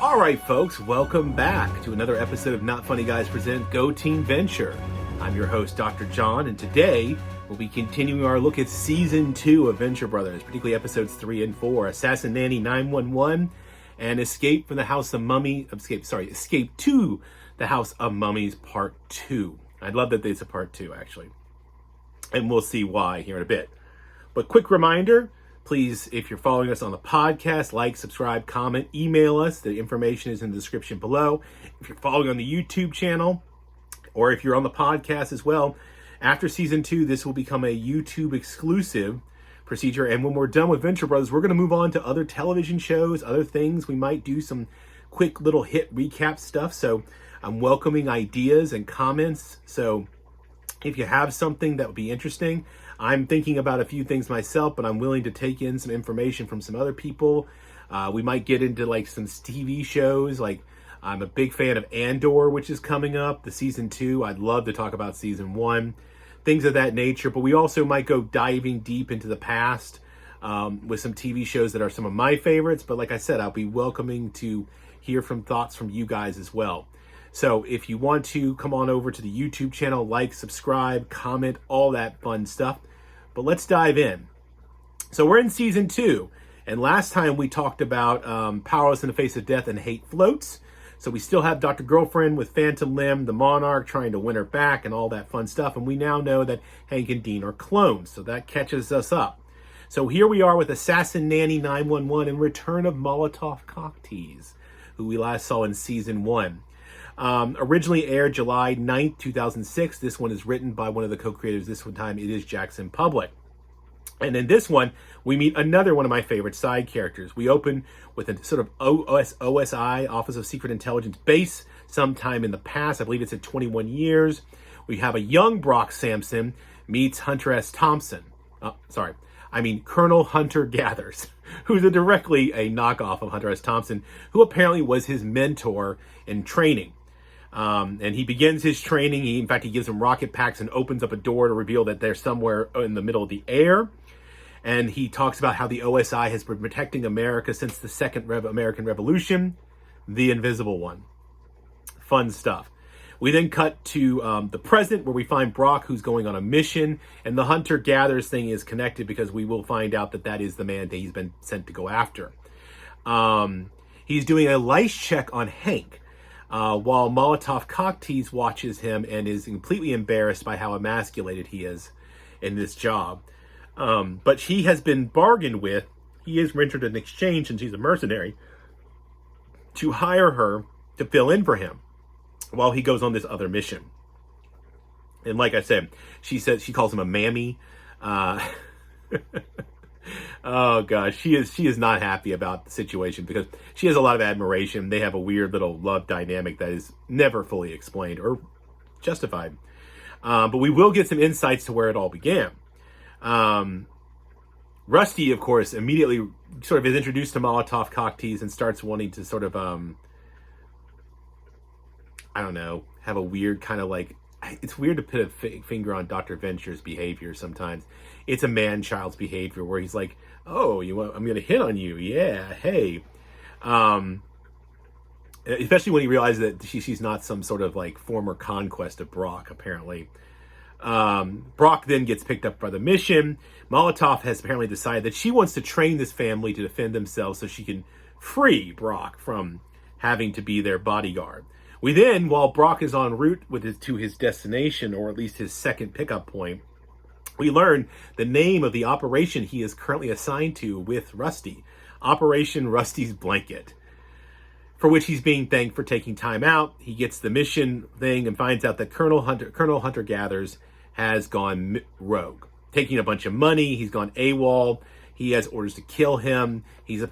All right, folks, welcome back to another episode of Not Funny Guys Present Go Team Venture. I'm your host, Dr. John, and today we'll be continuing our look at Season 2 of Venture Brothers, particularly Episodes 3 and 4, Assassinanny 911, and Escape to the House of Mummies, Part 2. I'd love that it's a Part 2, actually. And we'll see why here in a bit. But quick reminder, please, if you're following us on the podcast, like, subscribe, comment, email us. The information is in the description below. If you're following on the YouTube channel, or if you're on the podcast as well, after Season 2, this will become a YouTube exclusive procedure. And when we're done with Venture Brothers, we're going to move on to other television shows, other things. We might do some quick little hit recap stuff. So I'm welcoming ideas and comments. So if you have something that would be interesting, I'm thinking about a few things myself, but I'm willing to take in some information from some other people. We might get into like some TV shows. Like I'm a big fan of Andor, which is coming up, the Season 2. I'd love to talk about Season 1, things of that nature. But we also might go diving deep into the past with some TV shows that are some of my favorites. But like I said, I'll be welcoming to hear from thoughts from you guys as well. So if you want to, come on over to the YouTube channel, like, subscribe, comment, all that fun stuff. But let's dive in. So we're in Season 2. And last time we talked about Powerless in the Face of Death and Hate Floats. So we still have Dr. Girlfriend with Phantom Limb, the Monarch, trying to win her back and all that fun stuff. And we now know that Hank and Dean are clones. So that catches us up. So here we are with Assassinanny 911 and Return of Molotov Cocktease, who we last saw in Season 1. Originally aired July 9th, 2006. This one is written by one of the co-creators. This one time it is Jackson Public. And in this one, we meet another one of my favorite side characters. We open with a sort of OSI, Office of Secret Intelligence base, sometime in the past. I believe it's at 21 years. We have a young Brock Sampson meets Hunter S. Thompson. Colonel Hunter Gathers, who's directly a knockoff of Hunter S. Thompson, who apparently was his mentor in training. And he begins his training. He gives him rocket packs and opens up a door to reveal that they're somewhere in the middle of the air. And he talks about how the OSI has been protecting America since the Second American Revolution, the Invisible One. Fun stuff. We then cut to the present, where we find Brock, who's going on a mission. And the Hunter Gathers thing is connected because we will find out that that is the man that he's been sent to go after. He's doing a lice check on Hank, while Molotov Cocktease watches him and is completely embarrassed by how emasculated he is in this job. But he has been bargained with. He is rendered an exchange, since he's a mercenary, to hire her to fill in for him while he goes on this other mission. And like I said, she calls him a mammy. Oh gosh, she is not happy about the situation because she has a lot of admiration. They have a weird little love dynamic that is never fully explained or justified. But we will get some insights to where it all began. Rusty, of course, immediately sort of is introduced to Molotov Cocktease and starts wanting to sort of, have a weird kind of like, it's weird to put a finger on Dr. Venture's behavior sometimes. It's a man-child's behavior where he's like, oh, I'm going to hit on you. Yeah, hey. Especially when he realizes that she's not some sort of like former conquest of Brock, apparently. Brock then gets picked up by the mission. Molotov has apparently decided that she wants to train this family to defend themselves so she can free Brock from having to be their bodyguard. We then, while Brock is en route to his destination, or at least his second pickup point, we learn the name of the operation he is currently assigned to with Rusty. Operation Rusty's Blanket, for which he's being thanked for taking time out. He gets the mission thing and finds out that Colonel Hunter Gathers has gone rogue, taking a bunch of money. He's gone AWOL. He has orders to kill him. He has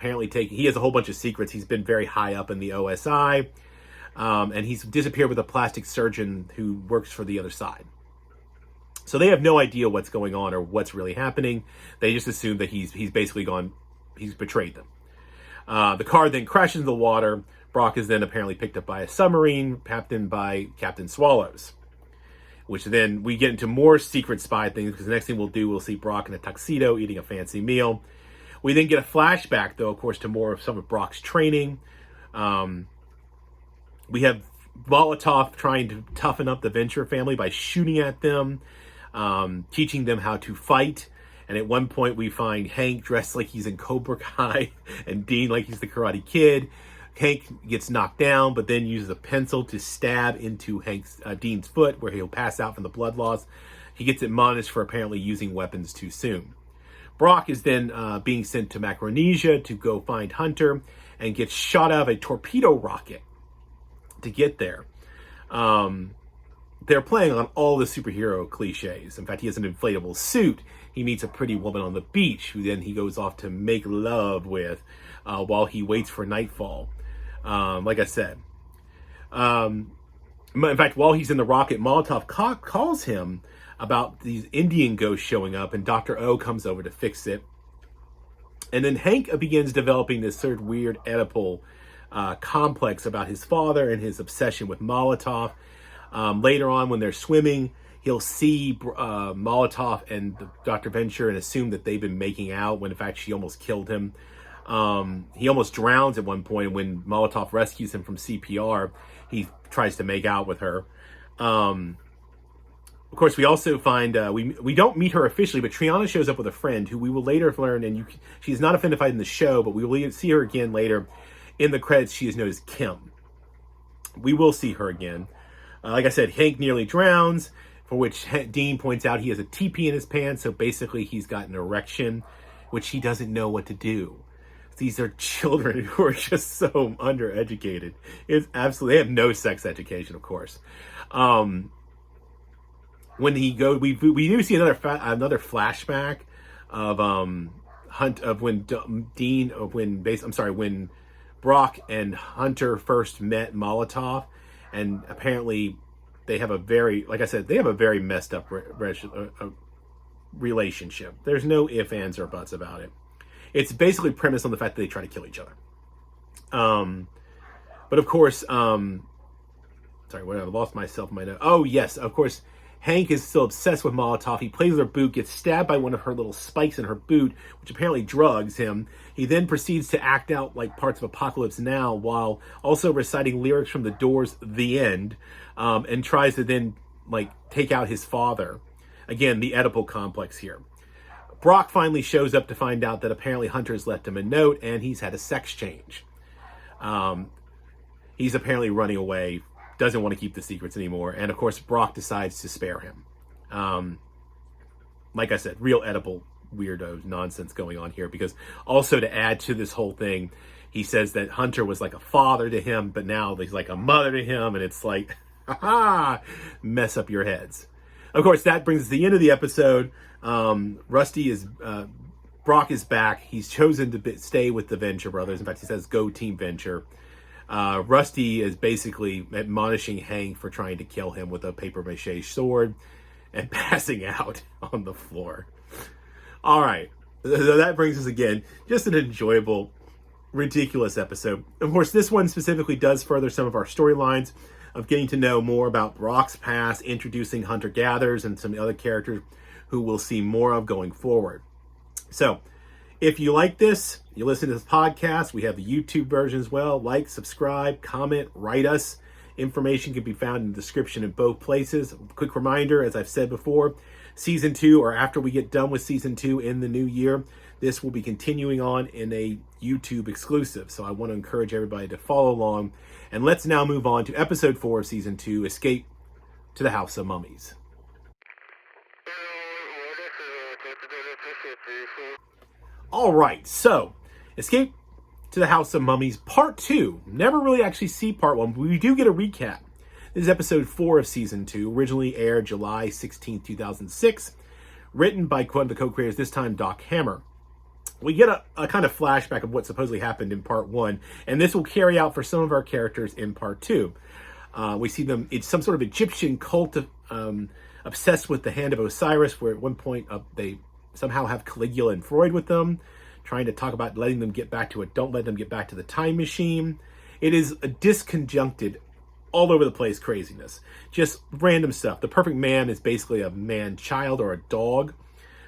a whole bunch of secrets. He's been very high up in the OSI. And he's disappeared with a plastic surgeon who works for the other side. So they have no idea what's going on or what's really happening. They just assume that he's basically he's betrayed them. The car then crashes into the water. Brock is then apparently picked up by a submarine, captained by Captain Swallows. Which then we get into more secret spy things, because the next thing we'll see Brock in a tuxedo eating a fancy meal. We then get a flashback, though, of course, to more of some of Brock's training. We have Molotov trying to toughen up the Venture family by shooting at them, teaching them how to fight. And at one point, we find Hank dressed like he's in Cobra Kai and Dean like he's the Karate Kid. Hank gets knocked down, but then uses a pencil to stab into Dean's foot, where he'll pass out from the blood loss. He gets admonished for apparently using weapons too soon. Brock is then being sent to Micronesia to go find Hunter and gets shot out of a torpedo rocket to get there. They're playing on all the superhero cliches. In fact, he has an inflatable suit. He meets a pretty woman on the beach, who then he goes off to make love with while he waits for nightfall. Like I said. In fact, while he's in the rocket, Molotov calls him about these Indian ghosts showing up, and Dr. O comes over to fix it. And then Hank begins developing this sort of weird Oedipal complex about his father and his obsession with Molotov. Later on, when they're swimming, he'll see Molotov and Dr. Venture and assume that they've been making out, when in fact she almost killed him. He almost drowns at one point. When Molotov rescues him from CPR, he tries to make out with her. Of course, we also find, we don't meet her officially, but Triana shows up with a friend who we will later learn, and she's not identified in the show, but we will see her again later. In the credits, she is known as Kim. We will see her again. Like I said, Hank nearly drowns, for which Dean points out he has a teepee in his pants, so basically he's got an erection, which he doesn't know what to do. These are children who are just so undereducated. It's absolutely, they have no sex education, of course. When we do see another flashback of when Brock and Hunter first met Molotov, and apparently they have a very, like I said, they have a very messed up relationship. There's no ifs, ands, or buts about it. It's basically premised on the fact that they try to kill each other. But of course, sorry, what, I lost myself in my note. Oh yes, of course, Hank is still obsessed with Molotov. He plays with her boot, gets stabbed by one of her little spikes in her boot, which apparently drugs him. He then proceeds to act out like parts of Apocalypse Now, while also reciting lyrics from The Doors' The End, and tries to then take out his father. Again, the Oedipal complex here. Brock finally shows up to find out that apparently Hunter's left him a note, and he's had a sex change. He's apparently running away, doesn't want to keep the secrets anymore, and of course Brock decides to spare him. Like I said, real Oedipal weirdo nonsense going on here, because also to add to this whole thing, he says that Hunter was like a father to him, but now he's like a mother to him, and it's like, mess up your heads. Of course, that brings us to the end of the episode. Brock is back. He's chosen to stay with the Venture Brothers. In fact, he says, "Go Team Venture." Rusty is basically admonishing Hank for trying to kill him with a papier-mâché sword and passing out on the floor. All right. So that brings us again, just an enjoyable, ridiculous episode. Of course, this one specifically does further some of our storylines of getting to know more about Brock's past, introducing hunter-gatherers and some other characters who we'll see more of going forward. So, if you like this, you listen to this podcast, we have the YouTube version as well. Like, subscribe, comment, write us. Information can be found in the description in both places. Quick reminder, as I've said before, Season 2, or after we get done with Season 2 in the new year, this will be continuing on in a YouTube exclusive. So I want to encourage everybody to follow along. And let's now move on to Episode 4 of Season 2, Escape to the House of Mummies. All right, so Escape to the House of Mummies Part 2. Never really actually see Part 1, but we do get a recap. This is Episode 4 of Season 2, originally aired July 16, 2006, written by one of the co-creators, this time Doc Hammer. We get a kind of flashback of what supposedly happened in Part 1, and this will carry out for some of our characters in Part 2. We see them, it's some sort of Egyptian cult obsessed with the Hand of Osiris, where at one point they somehow have Caligula and Freud with them, trying to talk about letting them get back to it. Don't let them get back to the time machine. It is a disconjuncted, all over the place craziness. Just random stuff. The perfect man is basically a man-child or a dog.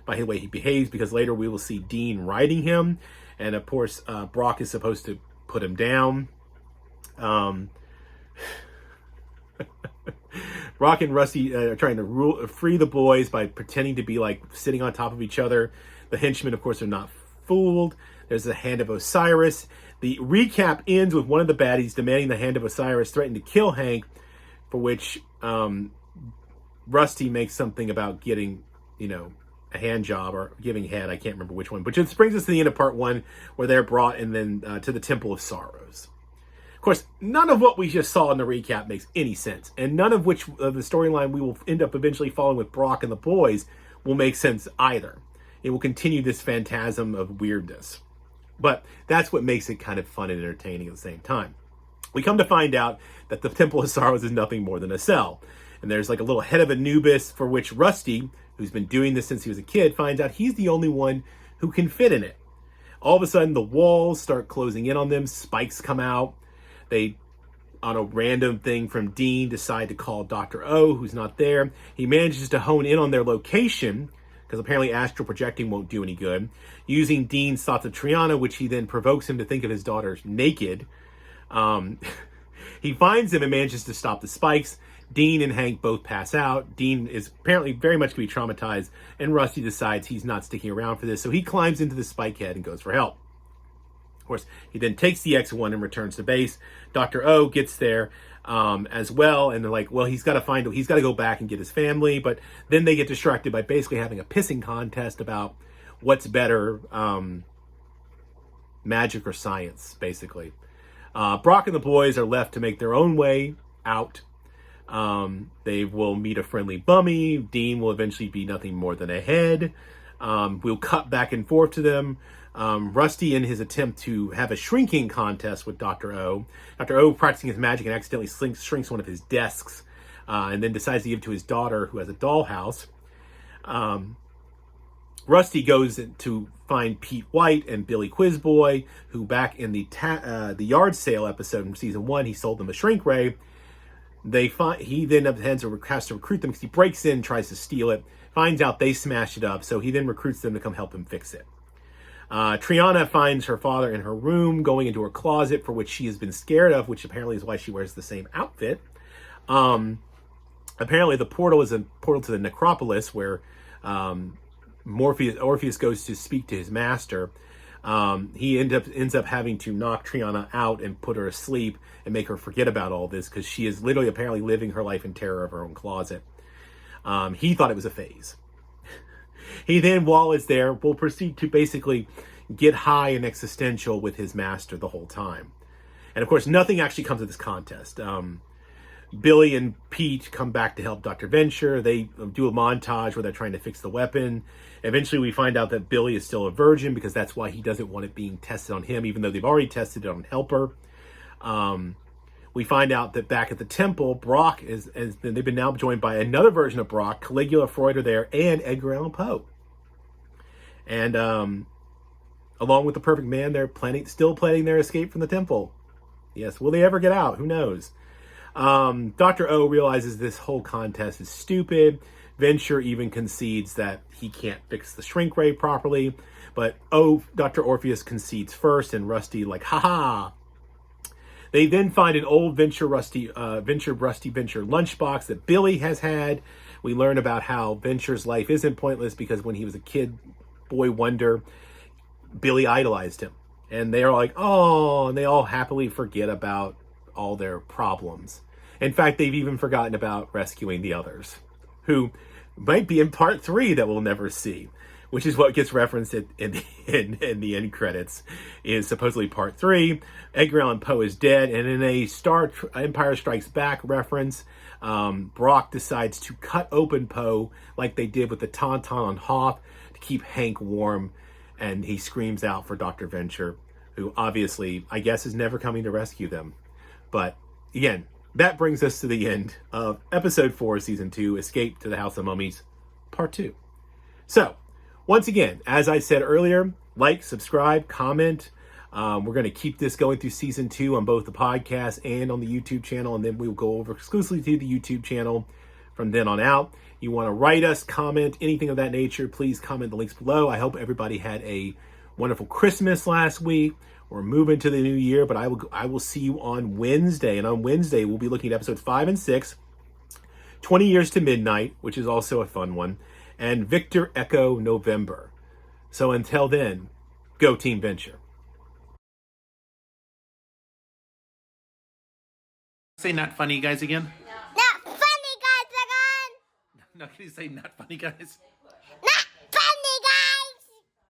by the way he behaves, because later we will see Dean riding him. And of course, Brock is supposed to put him down. Brock and Rusty are trying to free the boys by pretending to be like sitting on top of each other. The henchmen, of course, are not fooled. There's the Hand of Osiris. The recap ends with one of the baddies demanding the Hand of Osiris, threatening to kill Hank, for which Rusty makes something about getting, a hand job or giving head. I can't remember which one. But this brings us to the end of part 1, where they're brought and then to the Temple of Sorrows. Of course, none of what we just saw in the recap makes any sense, and none of which the storyline we will end up eventually following with Brock and the boys will make sense either. It will continue this phantasm of weirdness. But that's what makes it kind of fun and entertaining at the same time. We come to find out that the Temple of Sorrows is nothing more than a cell. And there's like a little head of Anubis for which Rusty, who's been doing this since he was a kid, finds out he's the only one who can fit in it. All of a sudden, the walls start closing in on them. Spikes come out. They, on a random thing from Dean, decide to call Dr. O, who's not there. He manages to hone in on their location, because apparently astral projecting won't do any good, using Dean's thoughts of Triana, which he then provokes him to think of his daughter naked. He finds him and manages to stop the spikes. Dean and Hank both pass out. Dean is apparently very much going to be traumatized, and Rusty decides he's not sticking around for this, so he climbs into the spike head and goes for help. Of course, he then takes the X1 and returns to base. Dr. O gets there as well, and they're like, well, he's got to go back and get his family, but then they get distracted by basically having a pissing contest about what's better, magic or science, basically. Brock and the boys are left to make their own way out. They will meet a friendly Mummy. Dean will eventually be nothing more than a head. We'll cut back and forth to them. Rusty, in his attempt to have a shrinking contest with Dr. O. Dr. O, practicing his magic, and accidentally shrinks one of his desks, and then decides to give it to his daughter, who has a dollhouse. Rusty goes to find Pete White and Billy Quizboy, who back in the yard sale episode from season 1, he sold them a shrink ray. He then has to recruit them because he breaks in, tries to steal it, finds out they smashed it up, so he then recruits them to come help him fix it. Triana finds her father in her room, going into her closet, for which she has been scared of, which apparently is why she wears the same outfit. Apparently the portal is a portal to the necropolis, where Orpheus goes to speak to his master. He ends up having to knock Triana out and put her asleep and make her forget about all this, because she is literally apparently living her life in terror of her own closet. He thought it was a phase. He then, while it's there, will proceed to basically get high and existential with his master the whole time. And of course, nothing actually comes of this contest. Billy and Pete come back to help Dr. Venture. They do a montage where they're trying to fix the weapon. Eventually, we find out that Billy is still a virgin, because that's why he doesn't want it being tested on him, even though they've already tested it on Helper. We find out that back at the temple, Brock they've been now joined by another version of Brock, Caligula, Freud are there, and Edgar Allan Poe. And along with the Perfect Man, they're still planning their escape from the temple. Yes, will they ever get out? Who knows? Dr. O realizes this whole contest is stupid. Venture even concedes that he can't fix the shrink ray properly. But Dr. Orpheus concedes first, and Rusty like, haha. They then find an old Venture lunchbox that Billy has had. We learn about how Venture's life isn't pointless, because when he was a kid, boy wonder, Billy idolized him. And they're like, oh, and they all happily forget about all their problems. In fact, they've even forgotten about rescuing the others, who might be in part 3 that we'll never see, which is what gets referenced in the end credits, is supposedly part 3. Edgar Allan Poe is dead, and in a Empire Strikes Back reference, Brock decides to cut open Poe like they did with the Tauntaun on Hoth to keep Hank warm, and he screams out for Dr. Venture, who obviously, I guess, is never coming to rescue them. But again, that brings us to the end of episode 4, season 2, Escape to the House of Mummies, part 2. So, once again, as I said earlier, like, subscribe, comment. We're going to keep this going through season 2 on both the podcast and on the YouTube channel, and then we'll go over exclusively to the YouTube channel from then on out. you want to write us, comment, anything of that nature, please comment the links below. I hope everybody had a wonderful Christmas last week. We're moving to the new year, but I will see you on Wednesday. And on Wednesday, we'll be looking at episodes 5 and 6, 20 Years to Midnight, which is also a fun one, and Victor Echo November. So until then, go Team Venture. Say not funny guys again. Not funny guys again! No, can you say not funny guys?